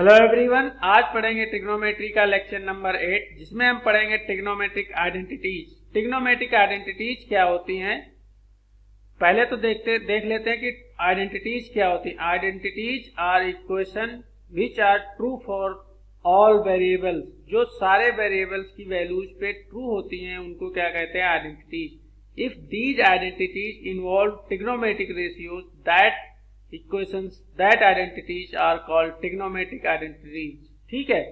Hello everyone, आज पढ़ेंगे trigonometry का लेक्चर नंबर 8 जिसमें हम पढ़ेंगे ट्रिग्नोमेट्रिक आइडेंटिटीज। ट्रिग्नोमेट्रिक आइडेंटिटीज क्या होती हैं पहले तो देख लेते हैं कि आइडेंटिटीज क्या होती हैं। Identities are equation which are true for all variables. जो सारे वेरिएबल्स की वैल्यूज पे ट्रू होती हैं उनको क्या कहते हैं? Identities. If these identities involve trigonometric ratios that equations that identities are called trigonometric identities. ठीक है,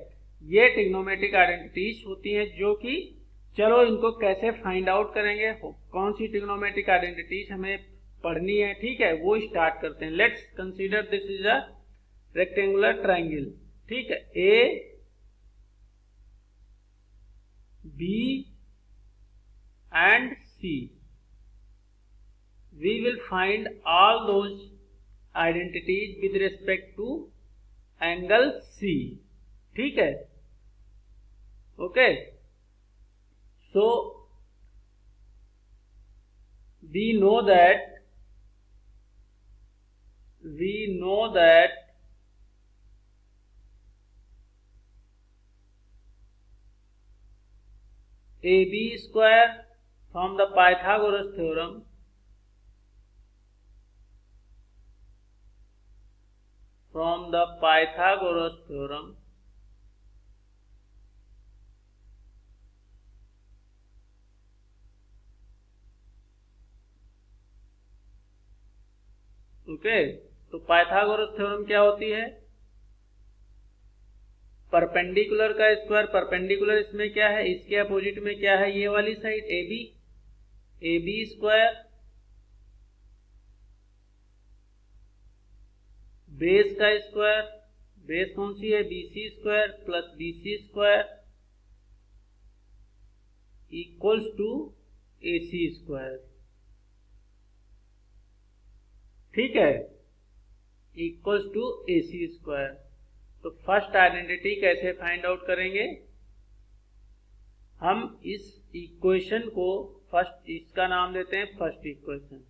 ये ट्रिग्नोमेट्रिक आइडेंटिटीज होती हैं जो कि चलो इनको कैसे फाइंड आउट करेंगे, कौन सी ट्रिग्नोमेट्रिक आइडेंटिटीज हमें पढ़नी है। ठीक है, वो स्टार्ट करते हैं। Let's consider this is a rectangular triangle. ठीक है, A B and C. We will find all those identities with respect to angle C. ठीक है, okay. So we know that AB square from the Pythagoras theorem okay. तो Pythagoras theorem क्या होती है? Perpendicular का square, perpendicular इसमें क्या है, इसके अपोजिट में क्या है, ये वाली साइड AB स्क्वायर बेस का स्क्वायर, बेस कौन सी है, BC square plus BC square equals to AC square. ठीक है, इक्वल्स टू AC स्क्वायर। तो फर्स्ट आइडेंटिटी कैसे फाइंड आउट करेंगे? हम इस इक्वेशन को फर्स्ट, इसका नाम देते हैं फर्स्ट इक्वेशन।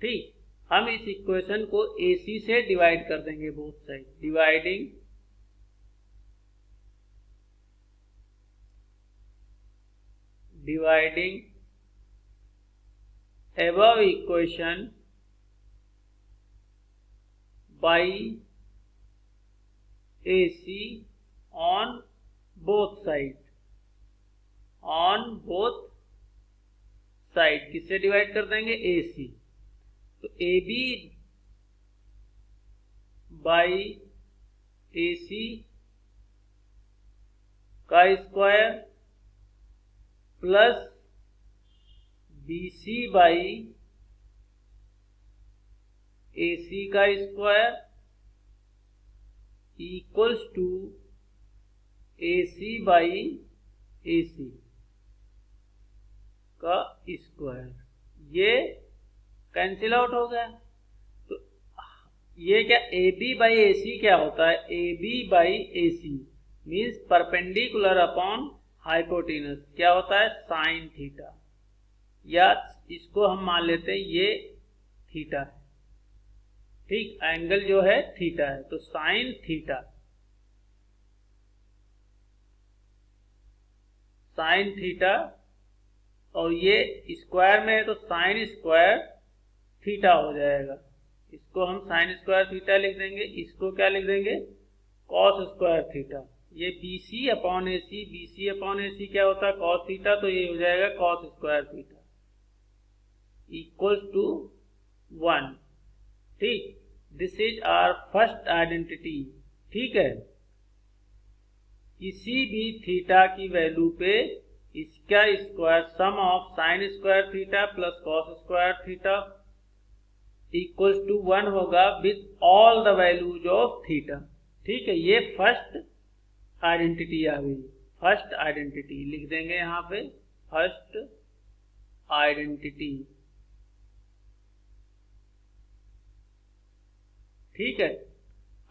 ठीक, हम इस इक्वेशन को AC से डिवाइड कर देंगे both side. Dividing above equation by AC on both side। किससे डिवाइड कर देंगे? AC। तो AB बाई AC का square plus BC by AC का square equals to AC by AC का स्क्वायर। ये कैंसिल आउट हो गया। तो ये क्या, AB बाई AC क्या होता है? AB by AC means perpendicular upon hypotenuse. क्या होता है? साइन थीटा, या इसको हम मान लेते हैं ये थीटा है। ठीक, एंगल जो है थीटा है, तो साइन थीटा और ये स्क्वायर में है तो साइन स्क्वायर थीटा हो जाएगा। इसको हम साइन स्क्वायर थीटा लिख देंगे, इसको क्या लिख देंगे? Cos square theta. ये BC अपॉन AC क्या होता है? कॉस थीटा, तो ये हो जाएगा cos square theta equals to 1। ठीक, this is our first identity. ठीक है, किसी भी थीटा की वैल्यू पे इसका square, sum of sine square theta plus cos square theta equals to 1 होगा with all the values of theta. ठीक है, ये फर्स्ट आइडेंटिटी आ गई। फर्स्ट आइडेंटिटी लिख देंगे यहां पे, फर्स्ट आइडेंटिटी। ठीक है,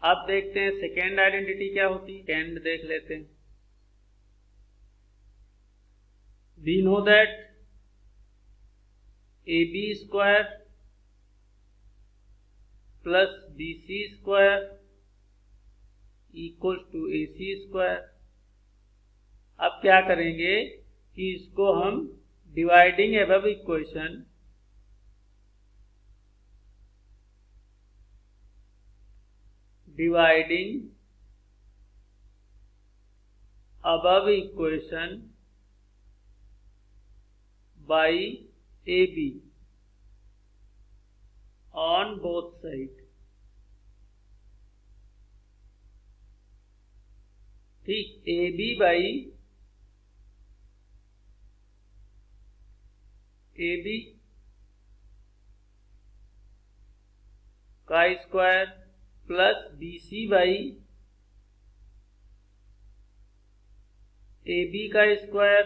अब देखते हैं सेकेंड आइडेंटिटी क्या होती है। सेकेंड देख लेते हैं। We know that AB square plus BC square equals to AC square. अब क्या करेंगे कि इसको हम dividing above equation by AB on both side. ठीक, AB बाई AB का square plus BC by AB का square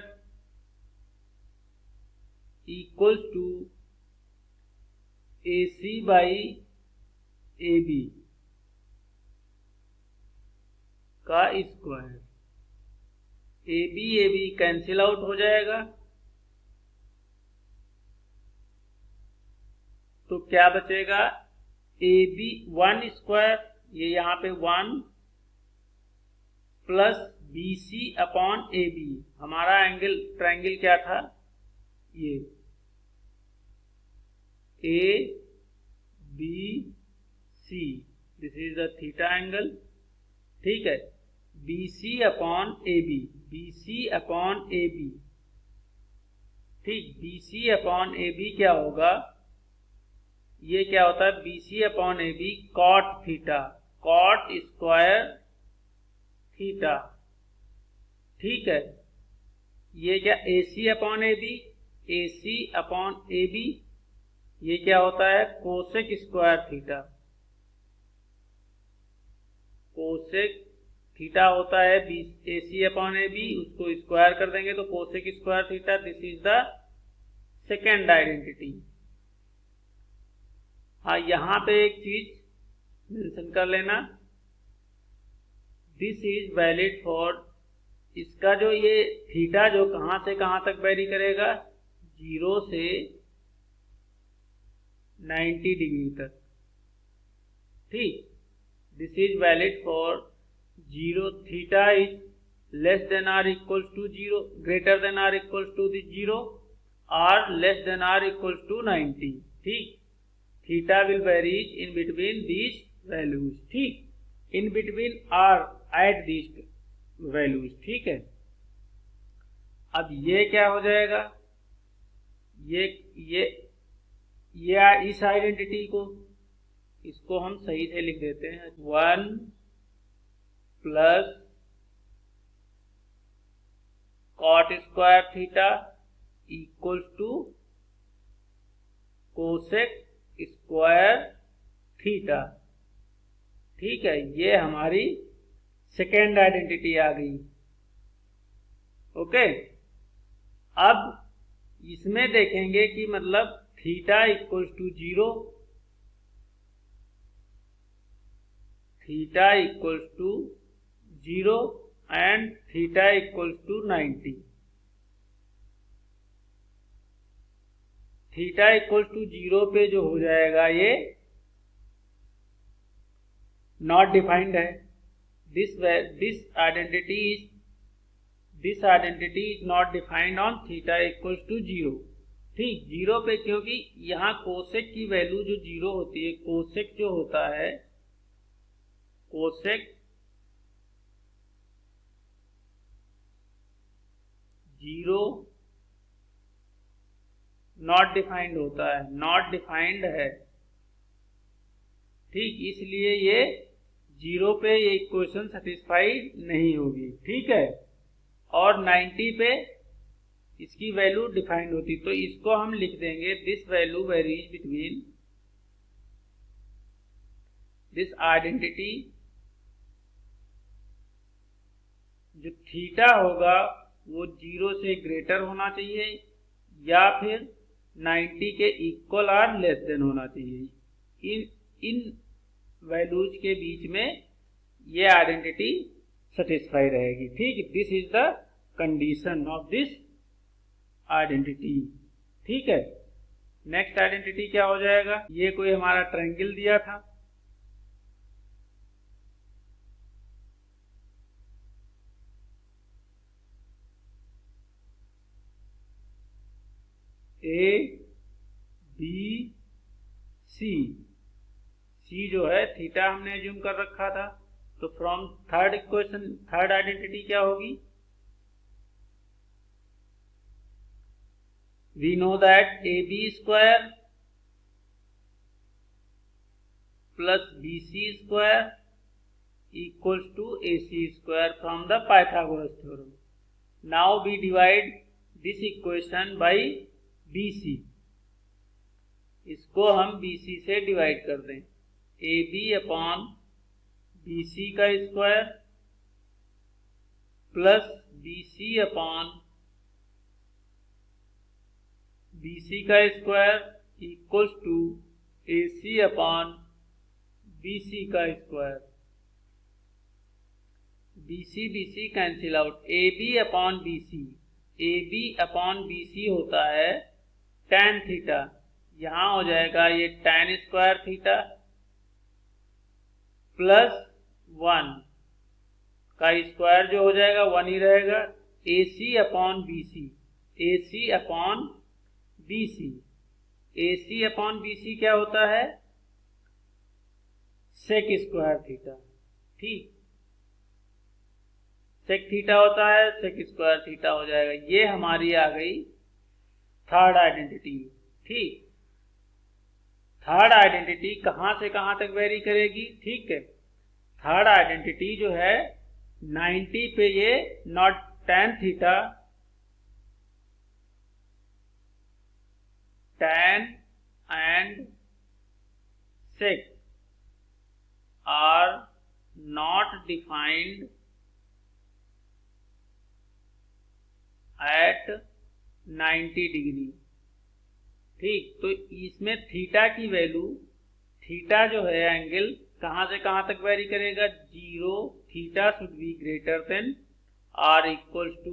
equals to AC by AB का स्क्वायर। AB कैंसिल आउट हो जाएगा, तो क्या बचेगा? AB 1 स्क्वायर, ये यहाँ पे 1 प्लस BC अपॉन AB। हमारा एंगल ट्रायंगल क्या था? ये ABC, this is the theta angle. ठीक है, BC अपॉन AB। ठीक, BC अपॉन AB क्या होगा? ये क्या होता है? BC upon AB cot theta, cot square theta. ठीक है, ये क्या? AC अपॉन AB, ये क्या होता है? Cosec square theta. Cosec theta होता है AC अपॉन AB, उसको स्क्वायर कर देंगे तो cosec square theta. This is the second identity. हाँ, यहां पे एक चीज मेंशन कर लेना, दिस इज वैलिड फॉर, इसका जो ये थीटा जो कहां से कहां तक वेरी करेगा? 0 से 90 डिग्री तक। ठीक, this is valid for 0 theta is less than or equals to 0, greater than or equals to 0 और less than or equals to 90। ठीक, theta will vary in between these values। ठीक, in between or at these values। ठीक है, अब ये क्या हो जाएगा? ये इस आइडेंटिटी को, इसको हम सही से लिख देते हैं। 1 plus cot square theta equals to cosec square theta. ठीक है, ये हमारी सेकेंड आइडेंटिटी आ गई। ओके, अब इसमें देखेंगे कि मतलब theta equals to 0, theta equals to 0 and theta equals to 90। Theta equals to 0 पे जो हो जाएगा ये नॉट डिफाइंड है। This identity is not defined on theta equals to 0। ठीक, 0 पे, क्योंकि यहाँ कोसेक की वैल्यू जो 0 होती है, कोसेक जो होता है, कोसेक 0 नॉट डिफाइंड होता है, नॉट डिफाइंड है। ठीक, इसलिए ये 0 पे ये इक्वेशन सेटिस्फाइड नहीं होगी। ठीक है, और 90 पे इसकी वैल्यू डिफाइंड होती, तो इसको हम लिख देंगे this value varies between this identity, जो थीटा होगा वो 0 से ग्रेटर होना चाहिए या फिर 90 के इक्वल और लेस देन होना चाहिए। इन वैल्यूज के बीच में ये आइडेंटिटी सेटिस्फाई रहेगी। ठीक, this is the condition of this identity. ठीक है, नेक्स्ट आइडेंटिटी क्या हो जाएगा? ये कोई हमारा ट्रायंगल दिया था, ए बी सी, सी जो है थीटा हमने एज्यूम कर रखा था, तो from third equation third identity क्या होगी, we know that A B square plus B C square equals to AC square from the Pythagoras theorem. Now we divide this equation by BC. इसको हम BC से divide कर दें, AB upon BC का square plus BC upon BC का square equals to AC upon BC का square. BC BC cancel out, AB upon BC, AB upon BC होता है tan थीटा, यहां हो जाएगा ये tan स्क्वायर थीटा प्लस 1 का स्क्वायर जो हो जाएगा 1 ही रहेगा, AC upon BC, AC upon BC, AC upon BC क्या होता है, सेक स्क्वायर थीटा, ठीक, सेक थीटा होता है, सेक स्क्वायर थीटा हो जाएगा। ये हमारी आ गई थर्ड आइडेंटिटी, ठीक। थर्ड आइडेंटिटी कहां से कहां तक वेरी करेगी, ठीक है। थर्ड आइडेंटिटी जो है 90 पे ये not tan theta, tan and sec are not defined at 90 degree, ठीक। तो इसमें थीटा की वैल्यू, थीटा जो है एंगल कहां से कहां तक वेरी करेगा, 0, theta should be greater than or equals to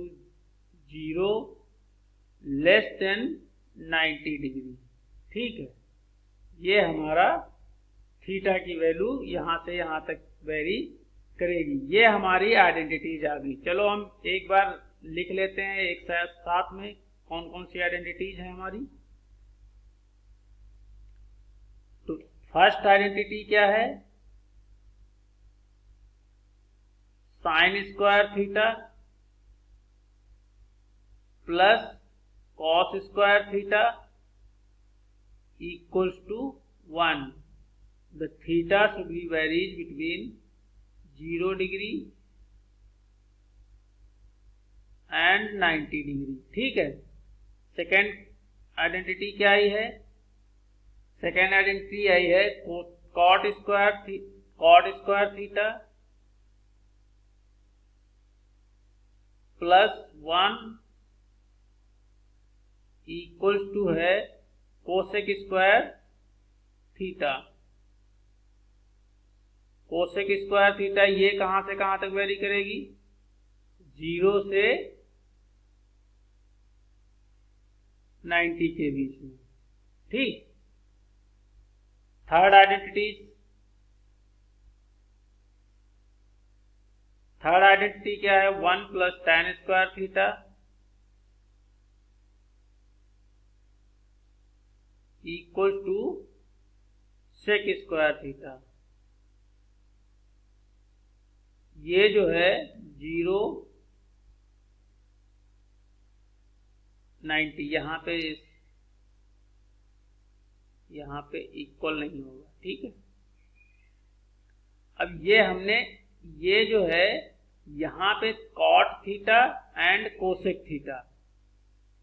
0 less than 90 degree, ठीक है। ये हमारा थीटा की वैल्यू यहां से यहां तक वेरी करेगी। ये हमारी आइडेंटिटीज आ गई। चलो हम एक बार लिख लेते हैं एक साथ में कौन कौन सी आइडेंटिटीज है हमारी। तो फर्स्ट आइडेंटिटी क्या है, sine square theta plus cos square theta equals to 1। The theta should be varies between 0 degree and 90 degree, ठीक है। सेकेंड आइडेंटिटी क्या आई है, सेकेंड आइडेंटिटी आई है cot square theta plus 1 equals to है cosec square theta. Cosec square theta ये कहां से कहां तक वेरी करेगी, 0 से 90 के बीच में, ठीक। थर्ड आइडेंटिटी क्या है, 1 plus tan square theta equal to sec square theta. ये जो है 0 90 यहाँ पे इक्वल नहीं होगा, ठीक है। अब ये हमने ये जो है यहाँ पे cot theta and cosec theta,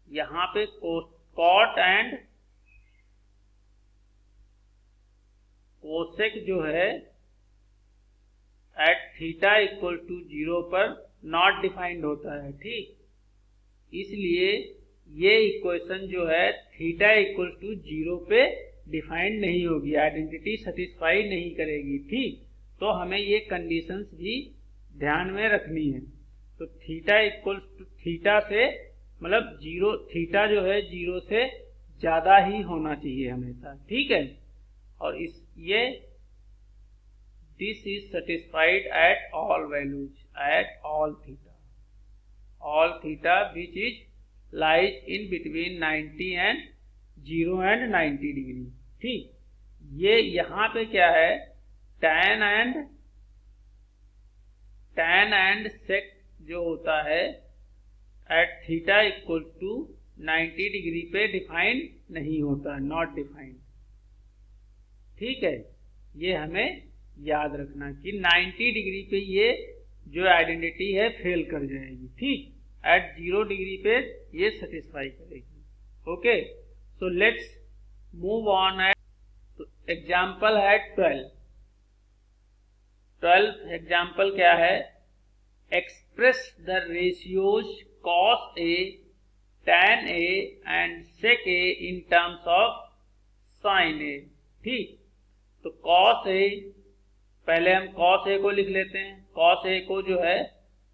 यहाँ पे कॉट एंड कोसेक जो है एट थीटा इक्वल टू 0 पर नॉट डिफाइंड होता है, ठीक। इसलिए ये इक्वेशन जो है थीटा इक्वल टू 0 पे डिफाइंड नहीं होगी, आइडेंटिटी सेटिस्फाई नहीं करेगी, ठीक। तो हमें ये कंडीशंस भी ध्यान में रखनी है। तो थीटा इक्वल टू थीटा से मतलब 0, थीटा जो है 0 से ज्यादा ही होना चाहिए हमेशा, ठीक है। और ये this is satisfied at all values, at all theta which is lies in between 90 and 0 and 90 degree. ठीक, ये यहाँ पे क्या है, tan एंड sec जो होता है at theta equal to 90 degree पे डिफाइन नहीं होता, नॉट डिफाइंड। ठीक है, ये हमें याद रखना कि 90 डिग्री पे ये जो आइडेंटिटी है फेल कर जाएगी। ठीक, एट 0 डिग्री पे ये सेटिस्फाई करेगी। Okay, so let's move on. तो एग्जाम्पल है 12 एग्जाम्पल क्या है, express the ratios cos A, tan A and sec A in terms of sin A। ठीक, तो cos A, पहले हम cos A को लिख लेते हैं। cos A को जो है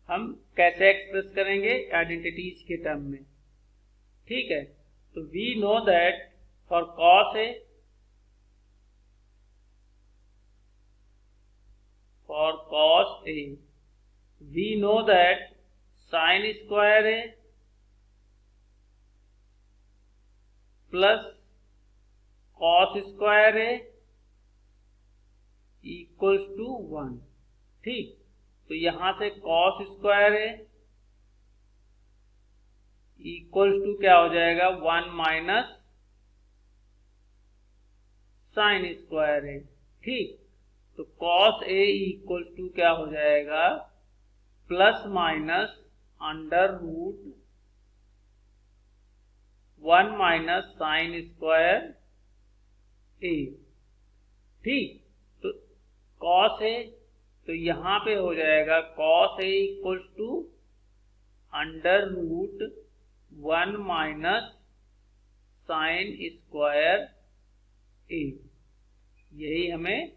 हम कैसे एक्सप्रेस करेंगे, आइडेंटिटीज के टर्म में। ठीक है, तो we know that for cos A, we know that sin square A plus cos square A equals to 1। ठीक, तो यहां से cos square A equals to क्या हो जाएगा, 1 माइनस sin स्क्वायर A। ठीक, तो cos A इक्वल टू क्या हो जाएगा, plus minus under root 1 minus sine square A। ठीक, तो cos A, तो यहां पे हो जाएगा cos A equal to under root 1 minus sine square A। यही हमें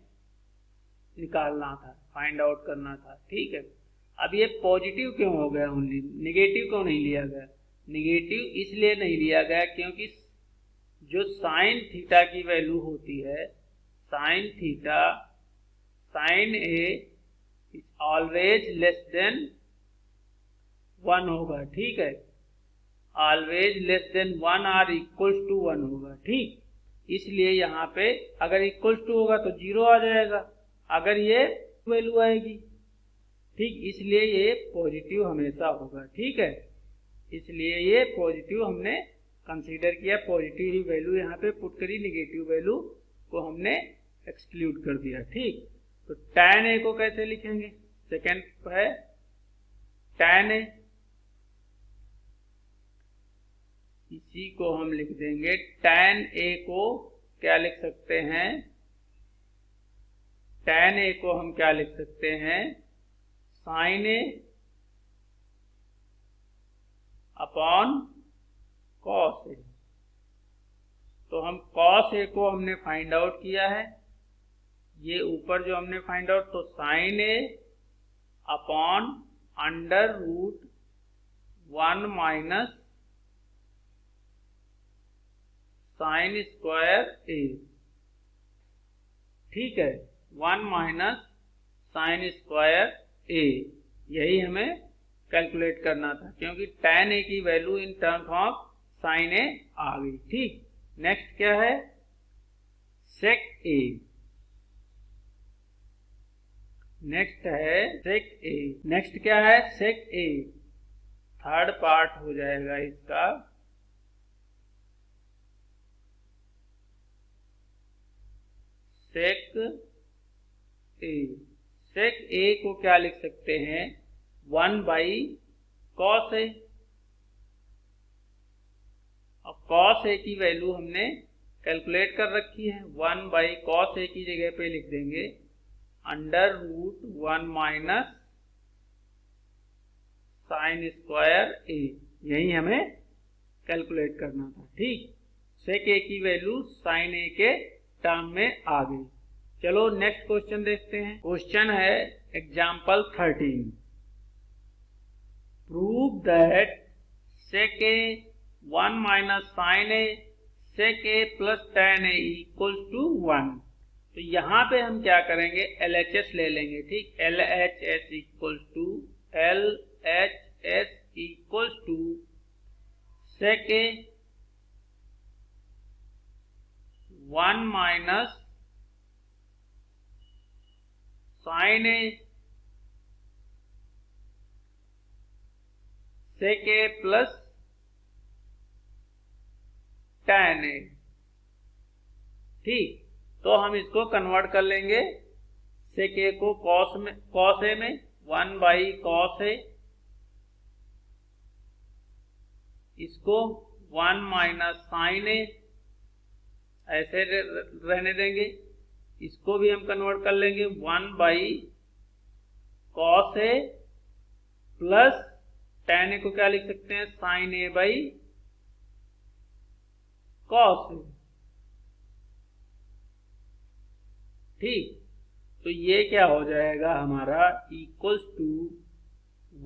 निकालना था, फाइंड आउट करना था। ठीक है, अब ये पॉजिटिव क्यों हो गया, ओनली निगेटिव क्यों नहीं लिया गया? निगेटिव इसलिए नहीं लिया गया क्योंकि जो साइन थीटा की वैल्यू होती है, sine theta, sine A is always less than 1 होगा। ठीक है, ऑलवेज लेस देन 1 और इक्वल्स टू 1 होगा। ठीक, इसलिए यहाँ पे अगर इक्वल्स टू होगा तो 0 आ जाएगा, अगर ये वैल्यू आएगी। ठीक, इसलिए ये पॉजिटिव हमेशा होगा। ठीक है, इसलिए ये पॉजिटिव हमने कंसीडर किया, पॉजिटिव ही वैल्यू यहाँ पे पुट करी, निगेटिव वैल्यू को हमने एक्सक्लूड कर दिया। ठीक, तो tan A को कैसे लिखेंगे, सेकेंड है tan A, इसी को हम लिख देंगे, tan A को क्या लिख सकते हैं, tan A को हम क्या लिख सकते हैं, sin A upon cos A। तो हम cos A को हमने फाइंड आउट किया है, ये ऊपर जो हमने फाइंड आउट, तो sin A upon under root 1 minus sine square A। ठीक है, 1 माइनस साइन स्क्वायर A, यही हमें कैलकुलेट करना था क्योंकि tan A की value in terms of sine A आ गई। ठीक, नेक्स्ट क्या है, sec A। नेक्स्ट है sec A। नेक्स्ट क्या है, sec A, थर्ड पार्ट हो जाएगा इसका। sec A, sec A को क्या लिख सकते हैं, 1 बाई cos A। अब cos A की वैल्यू हमने कैलकुलेट कर रखी है, 1 बाई cos A की जगह पे लिख देंगे under root 1 minus sine square A, यही हमें कैलकुलेट करना था। ठीक, sec A की वैल्यू sin A के टर्म में आ गई। चलो नेक्स्ट क्वेश्चन देखते हैं। क्वेश्चन है example 13, prove that sec A 1 minus sine A sec A plus tan A equals to 1। तो यहाँ पे हम क्या करेंगे, LHS ले लेंगे। ठीक, LHS equals to LHS equals to sec A sine A sec A plus tan A. ठीक, तो हम इसको कन्वर्ट कर लेंगे सेक ए को कॉस ए में 1 बाई कॉस ए, इसको 1 माइनस साइन ए ऐसे रहने देंगे। इसको भी हम कन्वर्ट कर लेंगे 1 by cos A plus tan A को क्या लिख सकते हैं, sine A by cos A. ठीक, तो ये क्या हो जाएगा हमारा, equals to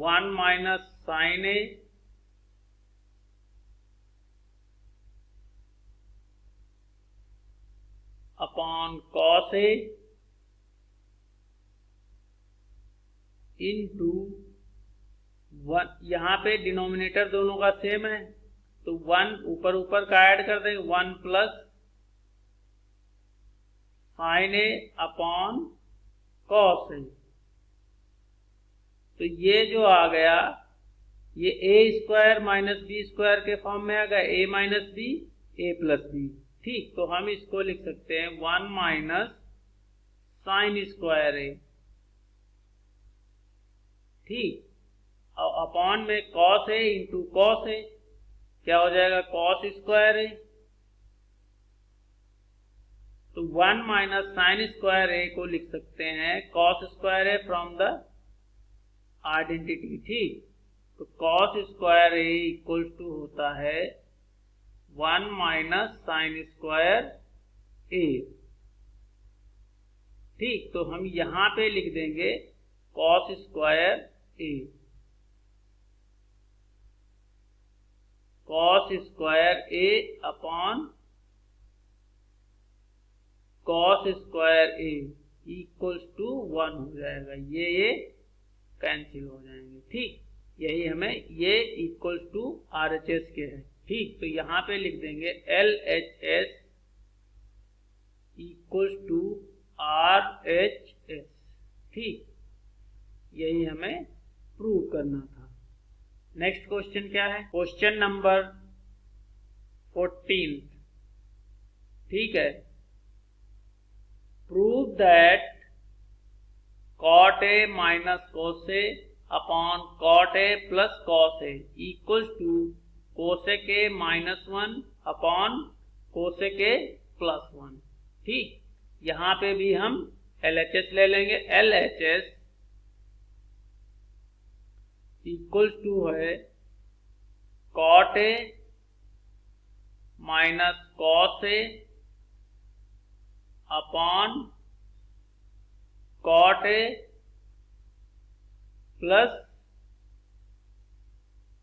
1 minus sine A upon cos A into 1, यहाँ पे डिनोमिनेटर दोनों का सेम है तो 1 ऊपर ऊपर का ऐड कर देंगे, 1 plus sign A upon cos ए। तो ये जो आ गया ये ए स्क्वायर माइनस बी स्क्वायर के फॉर्म में आ गया, ए माइनस बी ए प्लस बी। ठीक, तो हम इसको लिख सकते हैं 1 माइनस साइन स्क्वायर ए। ठीक, और अपॉन में cos A into cos A क्या हो जाएगा, कॉस स्क्वायर ए। तो 1 माइनस साइन स्क्वायर ए को लिख सकते हैं cos square A from the identity. ठीक, तो cos square A equal to होता है 1 माइनस साइन स्क्वायर ए। ठीक, तो हम यहां पे लिख देंगे cos square A, cos square A upon cos square A equals to 1 हो जाएगा। ये कैंसिल हो जाएंगे। ठीक, यही हमें ये इक्वल्स टू RHS के है। ठीक, तो यहां पे लिख देंगे LHS इक्वल्स टू RHS। ठीक, यही हमें प्रूव करना था। नेक्स्ट क्वेश्चन क्या है, क्वेश्चन नंबर 14। ठीक है, prove that cot A minus cos A upon cot A plus cos A equals to cosec A minus 1 upon cosec A plus 1। ठीक, यहां पे भी हम LHS ले लेंगे। LHS इक्वल्स टू है cot A minus cos A upon cot A plus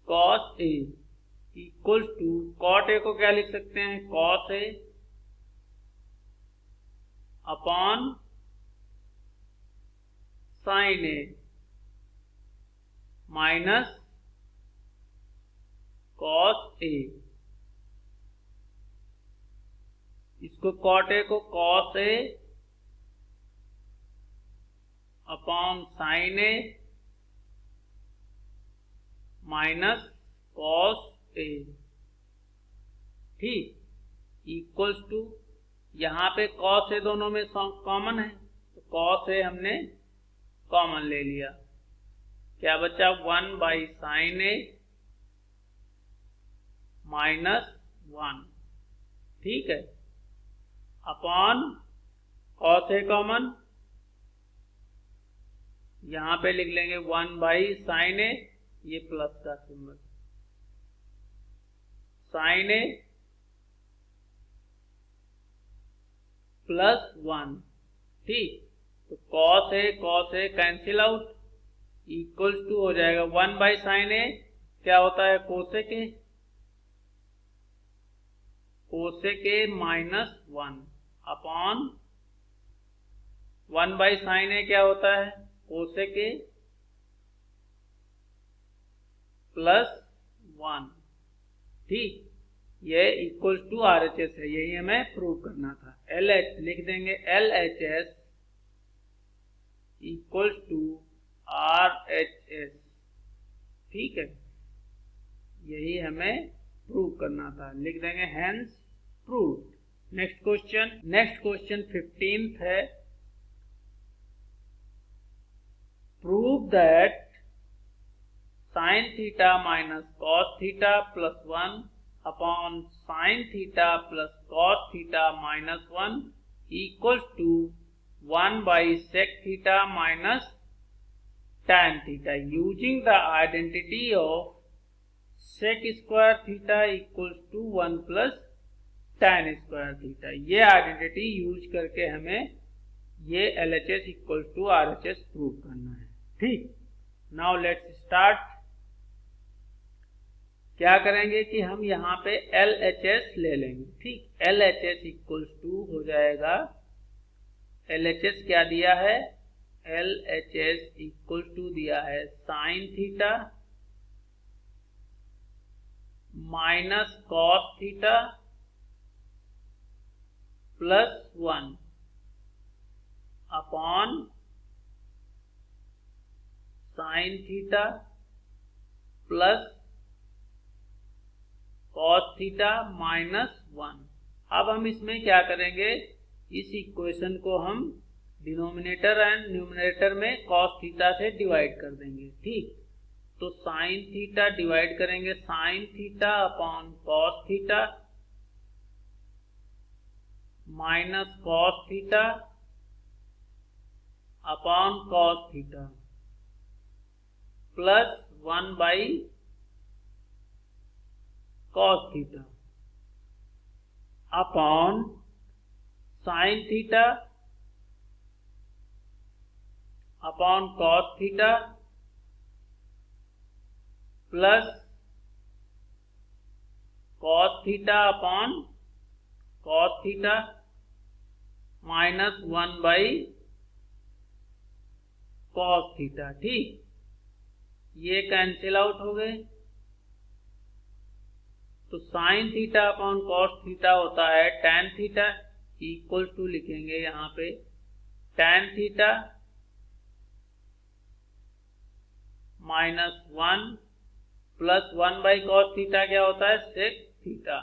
cos A equals to cot A को क्या लिख सकते हैं, cos A upon sin A minus cos A। इसको cot A को cos A upon sin A minus cos A। ठीक, equals to यहां पे cos A दोनों में कॉमन है तो cos A हमने कॉमन ले लिया, क्या बचा 1 बाई साइन A माइनस 1। ठीक है, अपॉन cos A कॉमन, यहां पे लिख लेंगे 1 बाई साइन A, ये प्लस का सिंबल, साइन A प्लस 1। ठीक, तो cos A cancel out, equals to हो जाएगा 1 बाई साइन A क्या होता है, cosec A minus 1 upon 1 by sine A क्या होता है, cosec A प्लस 1। ठीक, ये इक्वल्स टू RHS है, यही हमें प्रूव करना था। LH लिख देंगे LHS इक्वल्स टू RHS। ठीक है, यही हमें प्रूव करना था, लिख देंगे hence proved. Next question 15th है, prove that sin theta minus cos theta plus 1 upon sin theta plus cos theta minus 1 equals to 1 by sec theta minus tan theta using the identity of sec square theta equals to 1 plus tan square theta. ये identity use करके हमें ये LHS equals to RHS prove करना है। ठीक, now let's start. क्या करेंगे कि हम यहाँ पे LHS ले लेंगे। ठीक, LHS इक्वल्स टू हो जाएगा, LHS क्या दिया है, LHS इक्वल्स टू दिया है sine theta minus cos theta plus 1 upon sine theta plus cos theta minus 1। अब हम इसमें क्या करेंगे, इस इक्वेशन को हम डिनोमिनेटर एंड न्यूमरेटर में कॉस थीटा से डिवाइड कर देंगे। ठीक, तो साइन थीटा डिवाइड करेंगे sign theta upon cos theta minus cos theta upon cos theta plus 1 by cos theta upon sine theta upon cos theta plus cos theta upon cos theta minus 1 by cos theta. ठीक, ये cancel out हो गए, तो sign theta upon cos theta होता है tan theta equal to लिखेंगे यहाँ पे tan theta minus 1 plus 1 by cos theta क्या होता है sec theta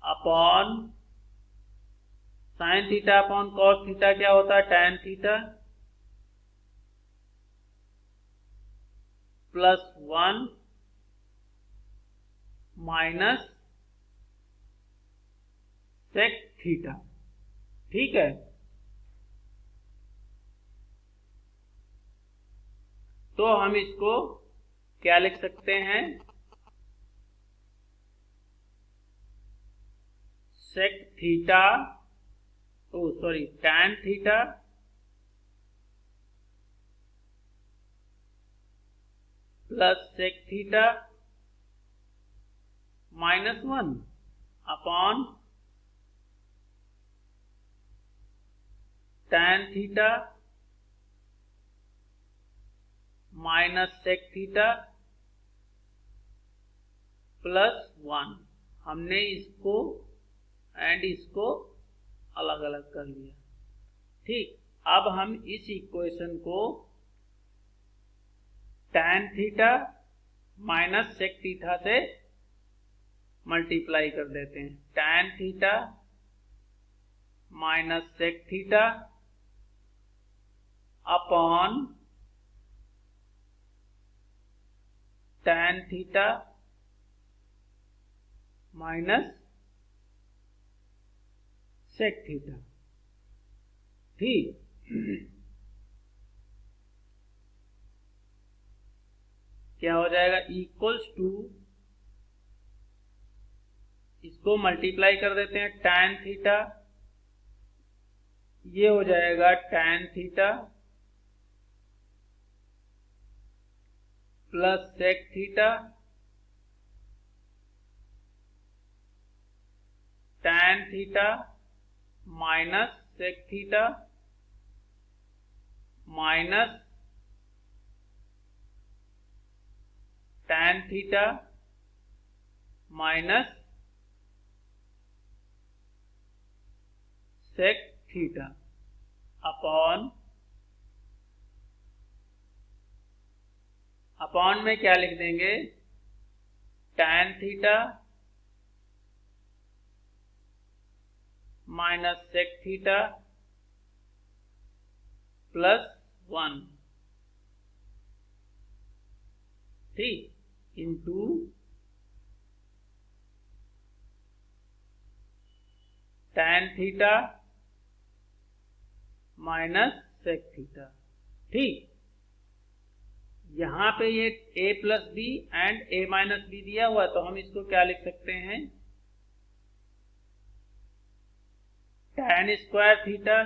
upon sine theta upon cos theta क्या होता है tan theta plus 1 minus sec theta. ठीक है, तो हम इसको क्या लिख सकते हैं, sec theta tan theta plus sec theta minus 1 upon tan theta minus sec theta plus 1। हमने इसको एंड इसको अलग अलग कर लिया। ठीक, अब हम इस इक्वेशन को tan theta minus sec theta से मल्टीप्लाई कर देते हैं। tan theta minus sec theta upon tan theta minus sec theta. ठीक, क्या हो जाएगा, इक्वल्स टू, इसको मल्टीप्लाई कर देते हैं tan थीटा, ये हो जाएगा tan theta plus sec theta tan theta minus sec theta minus tan theta minus sec theta. Upon में क्या लिख देंगे, tan theta minus sec theta plus 1, ठीक, into tan theta minus sec theta. ठीक, यहां पे ये a plus B and a minus B दिया हुआ है, तो हम इसको क्या लिख सकते हैं, tan square theta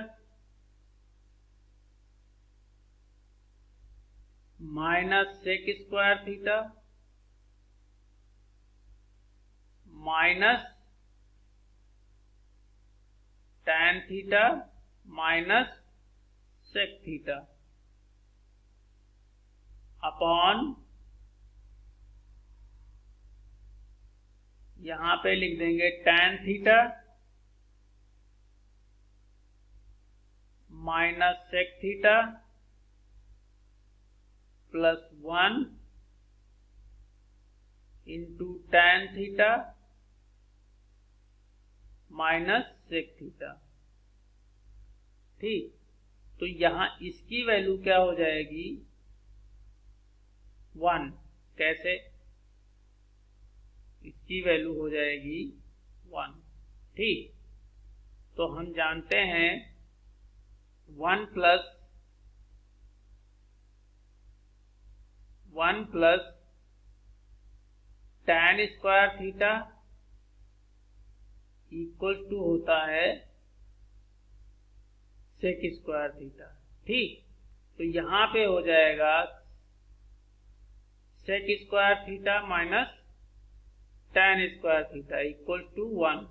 minus sec square theta minus tan theta minus sec theta upon, यहां पे लिख देंगे tan theta minus sec theta plus 1 into tan theta minus sec theta. ठीक, तो यहां इसकी वैल्यू क्या हो जाएगी, 1। कैसे, इसकी वैल्यू हो जाएगी 1। ठीक, तो हम जानते हैं 1 plus tan square theta equal to होता है sec स्क्वायर थीटा। ठीक, तो यहां पे हो जाएगा sec square theta minus tan square theta equal to 1।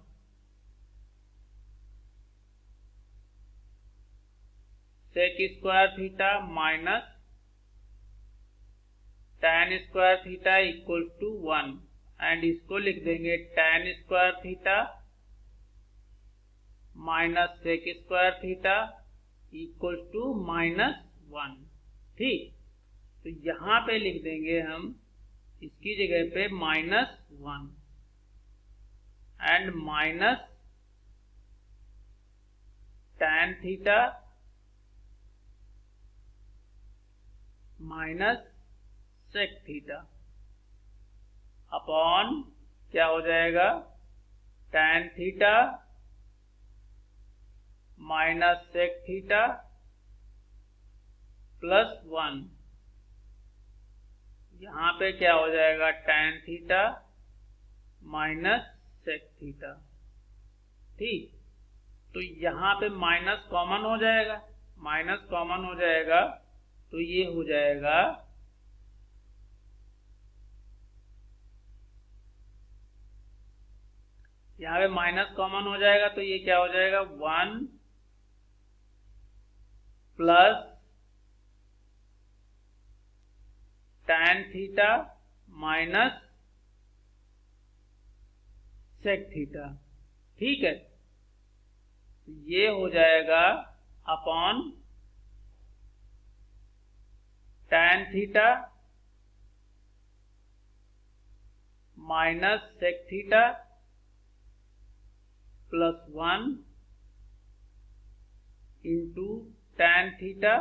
sec square theta minus tan square theta equal to 1 and इसको लिख देंगे tan square theta minus sec square theta equal to -1। ठीक, तो यहां पे लिख देंगे हम इसकी जगह पे -1 and minus tan theta minus sec theta upon क्या हो जाएगा, tan theta minus sec theta plus 1, यहां पे क्या हो जाएगा, tan theta minus sec theta. ठीक, तो यहां पे माइनस कॉमन हो जाएगा, माइनस कॉमन हो जाएगा तो ये हो जाएगा यहाँ पे माइनस कॉमन हो जाएगा तो ये क्या हो जाएगा, 1 plus tan theta minus sec theta. ठीक है, ये हो जाएगा upon tan theta minus sec theta plus 1 into tan theta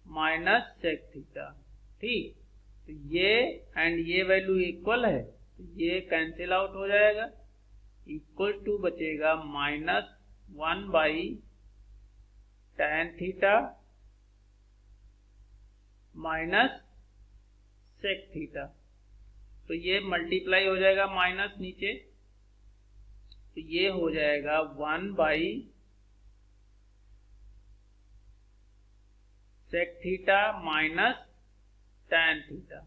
minus sec theta. ठीक, तो ये एंड ये वैल्यू इक्वल है तो ये कैंसिल आउट हो जाएगा, इक्वल टू बचेगा -1 by tan theta minus sec theta. तो ये मल्टीप्लाई हो जाएगा माइनस नीचे, तो ये हो जाएगा 1 by sec theta minus tan theta.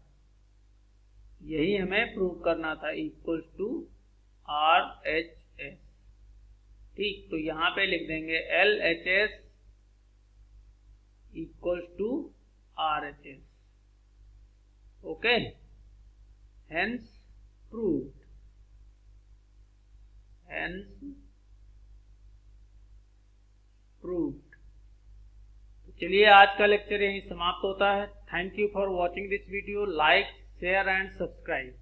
यही हमें प्रूव करना था, इक्वल टू RHS। ठीक, तो यहां पे लिख देंगे LHS equal to RHS। Okay, hence proved, hence proved. चलिए आज का लेक्चर यहीं समाप्त होता है। Thank you for watching this video. Like, share and subscribe.